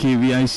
KVIC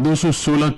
216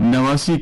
89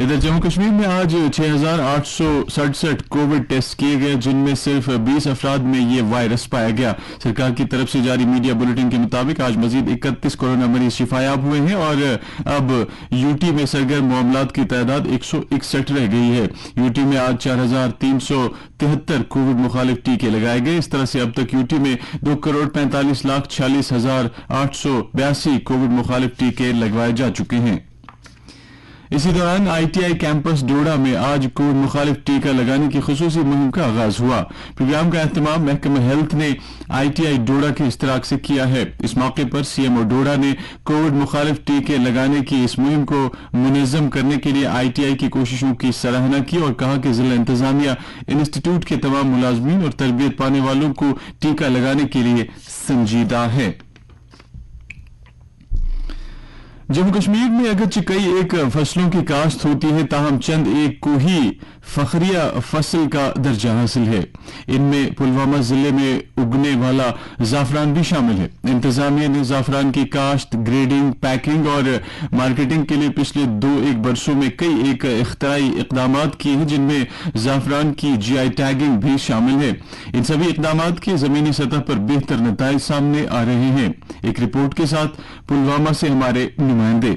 ادھر جموں کشمیر میں آج 6,867 کووڈ ٹیسٹ کیے گئے، جن میں صرف 20 افراد میں یہ وائرس پایا گیا۔ سرکار کی طرف سے جاری میڈیا بلیٹن کے مطابق آج مزید 31 کورونا مریض شفایاب ہوئے ہیں اور اب یو ٹی میں سرگرم معاملات کی تعداد 161 رہ گئی ہے۔ یو ٹی میں آج 4,373 کووڈ مخالف ٹیکے لگائے گئے۔ اس طرح سے اب تک یو ٹی میں 2,45,46,882 کووڈ مخالف ٹیکے لگوائے جا چکے ہیں۔ اسی دوران I T I campus Doda میں آج کووڈ مخالف ٹیکہ لگانے کی خصوصی مہم کا آغاز ہوا۔ پروگرام کا اہتمام محکمہ ہیلتھ نے آئی ٹی آئی ڈوڈا کے اشتراک سے کیا ہے۔ اس موقع پر سی ایم او ڈوڈا نے کووڈ مخالف ٹیکے لگانے کی اس مہم کو منظم کرنے کے لیے آئی ٹی آئی کی کوششوں کی سراہنا کی اور کہا کہ ضلع انتظامیہ انسٹیٹیوٹ کے تمام ملازمین اور تربیت پانے والوں کو ٹیکہ لگانے کے لیے سنجیدہ ہے۔ جموں کشمیر میں اگرچہ کئی ایک فصلوں کی کاشت ہوتی ہے، تاہم چند ایک کو ہی فخریہ فصل کا درجہ حاصل ہے۔ ان میں پلوامہ ضلع میں اگنے والا زعفران بھی شامل ہے۔ انتظامیہ نے زعفران کی کاشت، گریڈنگ، پیکنگ اور مارکیٹنگ کے لیے پچھلے 2-1 برسوں میں کئی ایک اختراعی اقدامات کیے ہیں، جن میں زعفران کی جی آئی ٹیگنگ بھی شامل ہے۔ ان سبھی اقدامات کے زمینی سطح پر بہتر نتائج سامنے آ رہے ہیں۔ ایک رپورٹ کے ساتھ پلوامہ سے ہمارے نمائندے۔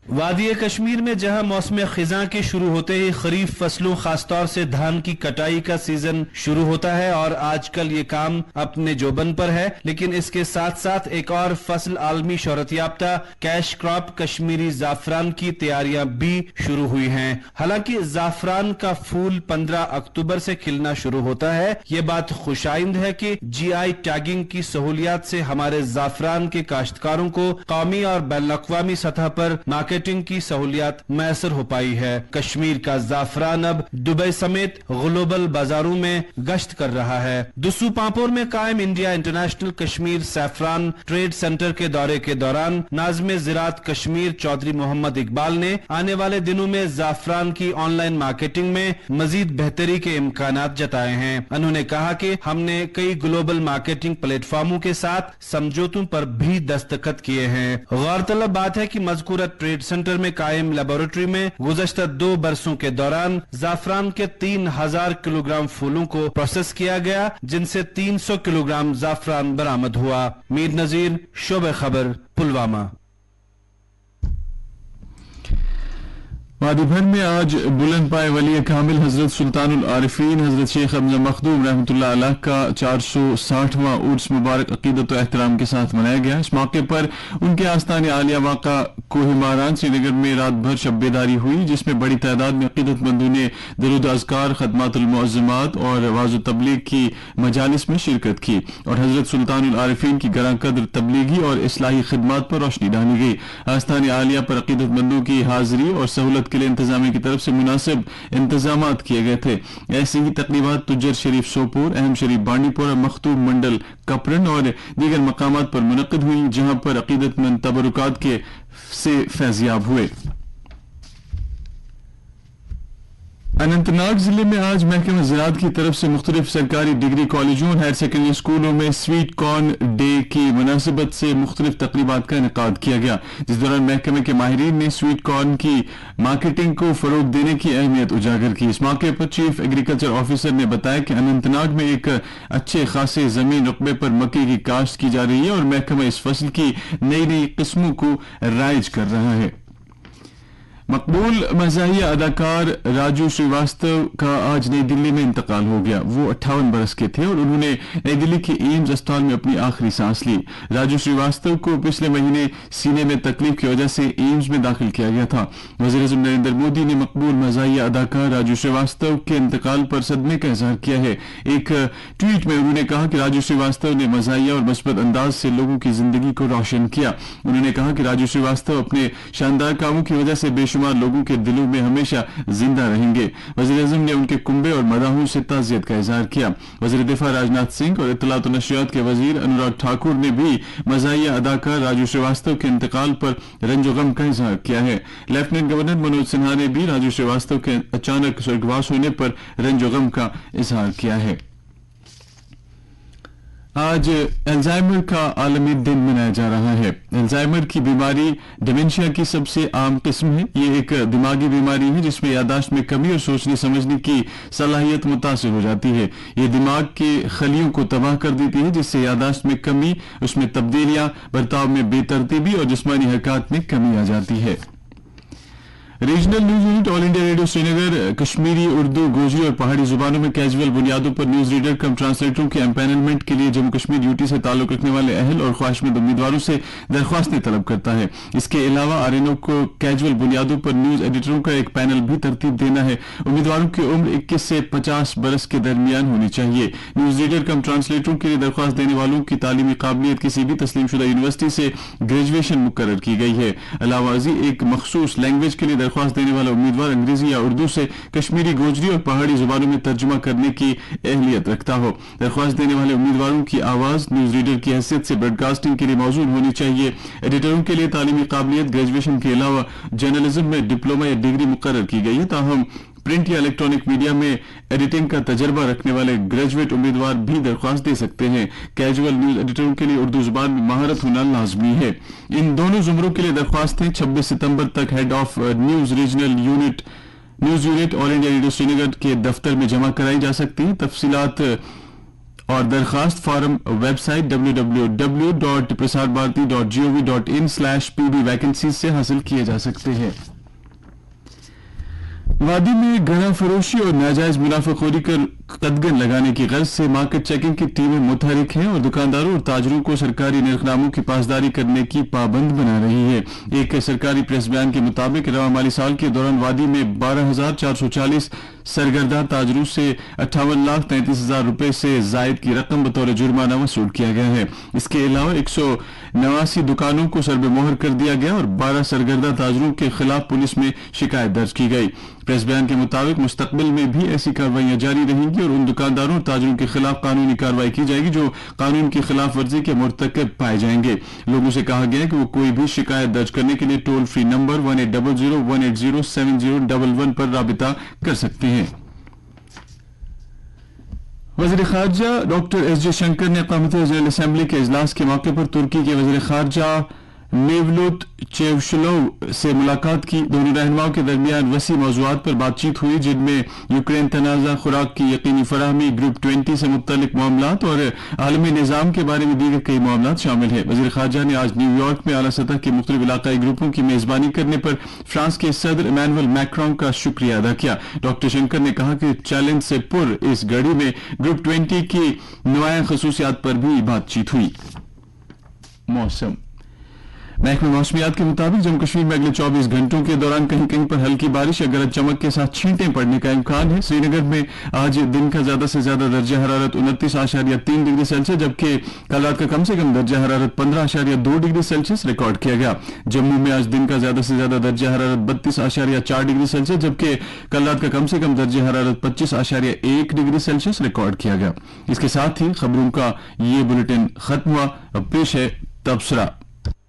وادی کشمیر میں جہاں موسم خزاں کے شروع ہوتے ہی خریف فصلوں خاص طور سے دھان کی کٹائی کا سیزن شروع ہوتا ہے اور آج کل یہ کام اپنے جوبن پر ہے، لیکن اس کے ساتھ ساتھ ایک اور فصل عالمی شہرت یافتہ کیش کراپ کشمیری زعفران کی تیاریاں بھی شروع ہوئی ہیں۔ حالانکہ زعفران کا پھول 15 اکتوبر سے کھلنا شروع ہوتا ہے، یہ بات خوش آئند ہے کہ جی آئی ٹیگنگ کی سہولیات سے ہمارے زعفران کے کاشتکاروں کو قومی اور بین الاقوامی سطح پر مارکیٹنگ کی سہولیات میسر ہو پائی ہے۔ کشمیر کا زعفران اب دبئی سمیت گلوبل بازاروں میں گشت کر رہا ہے۔ دسو پامپور میں قائم India International Kashmir saffron trade centre کے دورے کے دوران ناظم زراعت کشمیر چودھری محمد اقبال نے آنے والے دنوں میں زعفران کی آن لائن مارکیٹنگ میں مزید بہتری کے امکانات جتائے ہیں۔ انہوں نے کہا کہ ہم نے کئی گلوبل مارکیٹنگ پلیٹ فارموں کے ساتھ سمجھوتوں پر بھی دستخط کیے ہیں۔ غور طلب بات ہے کہ مذکورہ ٹریڈ سینٹر میں قائم لیبارٹری میں گزشتہ 2 برسوں کے دوران زعفران کے 3,000 کلو گرام پھولوں کو پروسیس کیا گیا، جن سے 300 کلو گرام زعفران برآمد ہوا۔ میر نذیر، شعبہ خبر، پلوامہ۔ وادی بھر میں آج بلند پائے ولی کامل حضرت سلطان العارفین حضرت شیخ حمزہ مخدوم رحمۃ اللہ علیہ کا 460واں عرس مبارک عقیدت و احترام کے ساتھ منایا گیا۔ اس موقع پر ان کے آستان عالیہ واقع کوہ ماران سری نگر میں رات بھر شب بیداری ہوئی، جس میں بڑی تعداد میں عقیدت مندوں نے درود اذکار، خدمات المعظمات اور واعظ و تبلیغ کی مجالس میں شرکت کی اور حضرت سلطان العارفین کی گراں قدر تبلیغی اور اصلاحی خدمات پر روشنی ڈالی گئی۔ آستان عالیہ پر عقیدت مندوں کی حاضری اور سہولت کے لیے انتظامیہ کی طرف سے مناسب انتظامات کیے گئے تھے۔ ایسی ہی تقریبات تجر شریف سوپور، اہم شریف بانڈی پورہ، مختوم منڈل کپرن اور دیگر مقامات پر منعقد ہوئی، جہاں پر عقیدت مند تبرکات کے سے فیضیاب ہوئے۔ اننت ناگ ضلع میں آج محکمہ زراعت کی طرف سے مختلف سرکاری ڈگری کالجوں اور ہائر سیکنڈری اسکولوں میں سویٹ کارن ڈے کی مناسبت سے مختلف تقریبات کا انعقاد کیا گیا، جس دوران محکمے کے ماہرین نے سویٹ کارن کی مارکیٹنگ کو فروغ دینے کی اہمیت اجاگر کی۔ اس موقع پر چیف ایگریکلچر آفیسر نے بتایا کہ اننت ناگ میں ایک اچھے خاصے زمین رقبے پر مکئی کی کاشت کی جا رہی ہے اور محکمہ اس فصل کی نئی قسموں کو رائج کر رہا ہے۔ مقبول مزاحیہ اداکار راجو شریواستو کا آج نئی دلی میں انتقال ہو گیا۔ وہ 58 برس کے تھے اور انہوں نے نئی دلی کے ایمز اسپتال میں اپنی آخری سانس لی۔ راجو شریواستو کو پچھلے مہینے سینے میں تکلیف کی وجہ سے ایمز میں داخل کیا گیا تھا۔ وزیر اعظم نریندر مودی نے مقبول مزاحیہ اداکار راجو شریواستو کے انتقال پر صدمے کا اظہار کیا ہے۔ ایک ٹویٹ میں انہوں نے کہا کہ راجو شریواستو نے مزاحیہ اور مثبت انداز سے لوگوں کی زندگی کو روشن کیا۔ انہوں نے کہا کہ راجو شریواستو اپنے شاندار کاموں کی وجہ سے بے شمار لوگوں کے دلوں میں ہمیشہ زندہ رہیں گے۔ وزیر اعظم نے ان کے کنبے اور مداحوں سے تعزیت کا اظہار کیا۔ وزیر دفاع راجناتھ سنگھ اور اطلاعات و نشریات کے وزیر انوراگ ٹھاکر نے بھی مزاحیہ اداکار راجو شریواستو کے انتقال پر رنج و غم کا اظہار کیا ہے۔ لیفٹیننٹ گورنر منوج سنہا نے بھی راجو شریواستو کے اچانک سرگواس ہونے پر رنج و غم کا اظہار کیا ہے۔ آج الزائمر کا عالمی دن منایا جا رہا ہے۔ الزائمر کی بیماری ڈیمنشیا کی سب سے عام قسم ہے۔ یہ ایک دماغی بیماری ہے جس میں یادداشت میں کمی اور سوچنے سمجھنے کی صلاحیت متاثر ہو جاتی ہے۔ یہ دماغ کے خلیوں کو تباہ کر دیتی ہے، جس سے یادداشت میں کمی، اس میں تبدیلیاں، برتاؤ میں بے ترتیبی اور جسمانی حرکات میں کمی آ جاتی ہے۔ Regional news unit All India Radio سری نگر کشمیری، اردو، گوجری اور پہاڑی زبانوں میں کیجول بنیادوں پر نیوز ریڈر کم ٹرانسلیٹروں کے امپینلمنٹ کے لیے جموں کشمیر یوٹی سے تعلق رکھنے والے اہل اور خواہشمند امیدواروں سے درخواستیں طلب کرتا ہے۔ اس کے علاوہ آر این او کو کیجول بنیادوں پر نیوز ایڈیٹروں کا ایک پینل بھی ترتیب دینا ہے۔ امیدواروں کی عمر 21 سے 50 برس کے درمیان ہونی چاہیے۔ نیوز ریڈر کم ٹرانسلیٹروں کے لیے درخواست دینے والوں کی تعلیمی قابلیت کسی بھی تسلیم شدہ یونیورسٹی سے گریجویشن مقرر کی گئی ہے۔ علاوہ ازیں ایک مخصوص لینگویج کے لیے درخواست دینے والا امیدوار انگریزی یا اردو سے کشمیری، گوجری اور پہاڑی زبانوں میں ترجمہ کرنے کی اہلیت رکھتا ہو۔ درخواست دینے والے امیدواروں کی آواز نیوز ریڈر کی حیثیت سے براڈ کاسٹنگ کے لیے موزوں ہونی چاہیے۔ ایڈیٹروں کے لیے تعلیمی قابلیت گریجویشن کے علاوہ جرنلزم میں ڈپلومہ یا ڈگری مقرر کی گئی ہے، تاہم پرنٹ یا الیکٹرانک میڈیا میں ایڈیٹنگ کا تجربہ رکھنے والے گریجویٹ امیدوار بھی درخواست دے سکتے ہیں۔ کیجول نیوز ایڈیٹروں کے لیے اردو زبان میں مہارت ہونا لازمی ہے۔ ان دونوں زمروں کے لیے درخواستیں 26 ستمبر تک head of news regional unit All India Radio Srinagar کے دفتر میں جمع کرائی جا سکتی ہیں۔ تفصیلات اور درخواست form web site www.prasarbharati.gov.in/pb vacancies سے حاصل کیے جا سکتے ہیں۔ وادی میں گنا فروشی اور ناجائز منافع خوری کر قدغن لگانے کی غرض سے مارکیٹ چیکنگ کی ٹیمیں متحرک ہیں اور دکانداروں اور تاجروں کو سرکاری نرخناموں کی پاسداری کرنے کی پابند بنا رہی ہے۔ ایک سرکاری پریس بیان کے مطابق رواں مالی سال کے دوران وادی میں 12,440 سرگردہ تاجروں سے 58,33,000 روپے سے زائد کی رقم بطور جرمانہ وصول کیا گیا ہے۔ اس کے علاوہ 189 دکانوں کو سربے مہر کر دیا گیا اور 12 سرگردہ تاجروں کے خلاف پولیس میں شکایت درج کی گئی۔ پریس بیان کے مطابق مستقبل میں بھی ایسی کارروائیاں جاری رہیں گی اور ان دکانداروں اور تاجروں کے خلاف قانونی کارروائی کی جائے گی جو قانون کی خلاف ورزی کے مرتکب پائے جائیں گے۔ لوگوں سے کہا گیا ہے کہ وہ کوئی بھی شکایت درج کرنے کے لیے ٹول فری نمبر 1800-180-7011 پر رابطہ کر سکتے ہیں۔ وزیر خارجہ ڈاکٹر ایس جے شنکر نے اقوام متحدہ جنرل اسمبلی کے اجلاس کے موقع پر ترکی کے وزیر خارجہ میولوت چیوشلو سے ملاقات کی۔ دونوں رہنماؤں کے درمیان وسیع موضوعات پر بات چیت ہوئی، جن میں یوکرین تنازع، خوراک کی یقینی فراہمی، گروپ 20 سے متعلق معاملات اور عالمی نظام کے بارے میں دیگر کئی معاملات شامل ہیں۔ وزیر خارجہ نے آج نیو یارک میں اعلیٰ سطح کے مختلف علاقائی گروپوں کی میزبانی کرنے پر فرانس کے صدر ایمانوئل میکرون کا شکریہ ادا کیا۔ ڈاکٹر شنکر نے کہا کہ چیلنج سے پر اس گھڑی میں گروپ 20 کی نمایاں خصوصیات پر بھی بات چیت ہوئی۔ موسم محکمہ موسمیات کے مطابق جموں کشمیر میں اگلے 24 گھنٹوں کے دوران کہیں کہیں پر ہلکی بارش یا گرج چمک کے ساتھ چھینٹیں پڑنے کا امکان ہے۔ سری نگر میں آج دن کا زیادہ سے زیادہ درجہ حرارت 29.3 ڈگری سیلسیس جبکہ کل رات کا کم سے کم درجہ حرارت 15.2 ڈگری سیلسیس ریکارڈ کیا گیا۔ جموں میں آج دن کا زیادہ سے زیادہ درجہ حرارت 32.4 ڈگری سیلسیس جبکہ کل رات کا کم سے کم درجہ حرارت 25.1 ڈگری سیلسیس ریکارڈ کیا گیا۔ اس کے ساتھ ہی خبروں کا یہ بلیٹن ختم ہوا۔ اب پیش ہے تبصرہ۔